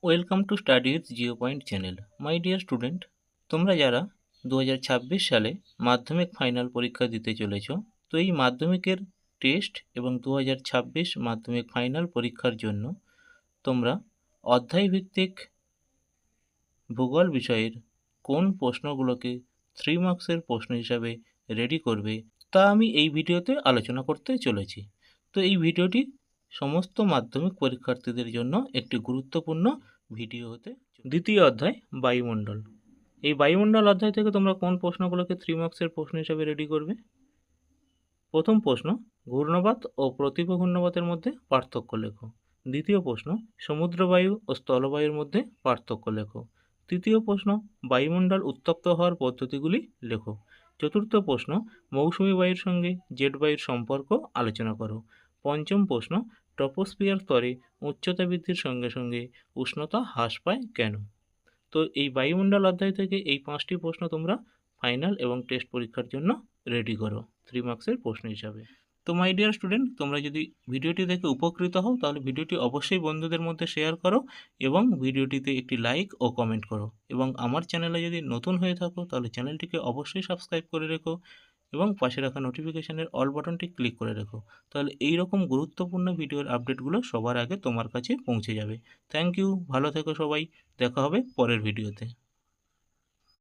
Welcome to study with zero point channel. My dear student, তোমরা যারা 2026 সালে মাধ্যমিক ফাইনাল পরীক্ষা দিতে চলেছ, তো এই মাধ্যমিকের টেস্ট এবং 2026 মাধ্যমিক ফাইনাল পরীক্ষার জন্য তোমরা অধ্যায়ভিত্তিক ভূগোল বিষয়ের কোন প্রশ্নগুলোকে 3 মার্কসের প্রশ্ন হিসাবে রেডি করবে তা আমি এই ভিডিওতে আলোচনা করতে চলেছি। তো এই ভিডিওটি সমস্ত মাধ্যমিক পরীক্ষার্থীদের জন্য একটি গুরুত্বপূর্ণ ভিডিও হতে দ্বিতীয় অধ্যায় বায়ুমণ্ডল। এই বায়ুমণ্ডল অধ্যায় থেকে তোমরা কোন প্রশ্নগুলোকে 3 মার্কসের প্রশ্ন হিসাবে রেডি করবে? প্রথম প্রশ্ন, ঘূর্ণবাত ও প্রতিভ ঘূর্ণবাতের মধ্যে পার্থক্য লেখো। দ্বিতীয় প্রশ্ন, সমুদ্রবায়ু ও স্থলবায়ুর মধ্যে পার্থক্য লেখো। তৃতীয় প্রশ্ন, বায়ুমণ্ডল উত্তপ্ত হওয়ার পদ্ধতিগুলি লেখো। চতুর্থ প্রশ্ন, মৌসুমী বায়ুর সঙ্গে জেট বায়ুর সম্পর্ক আলোচনা করো। পঞ্চম প্রশ্ন, ট্রপোস্ফিয়ার স্তরে উচ্চতা বৃদ্ধির সঙ্গে সঙ্গে উষ্ণতা হ্রাস পায় কেন? তো এই বায়ুমণ্ডল অধ্যায় থেকে এই 5টি প্রশ্ন তোমরা ফাইনাল এবং টেস্ট পরীক্ষার জন্য রেডি করো 3 মার্কসের প্রশ্ন হিসাবে। তো মাই ডিয়ার স্টুডেন্ট, তোমরা যদি ভিডিওটি দেখে উপকৃত হও তাহলে ভিডিওটি অবশ্যই বন্ধুদের মধ্যে শেয়ার করো এবং ভিডিওটিতে একটি লাইক ও কমেন্ট করো, এবং আমার চ্যানেলে যদি নতুন হয়ে থাকো তাহলে চ্যানেলটিকে অবশ্যই সাবস্ক্রাইব করে রেখো এবং পাশে রাখা নোটিফিকেশানের অল বাটনটি ক্লিক করে রেখো। তাহলে এই রকম গুরুত্বপূর্ণ ভিডিওর আপডেটগুলো সবার আগে তোমার কাছে পৌঁছে যাবে। থ্যাংক ইউ, ভালো থেকো সবাই, দেখা হবে পরের ভিডিওতে।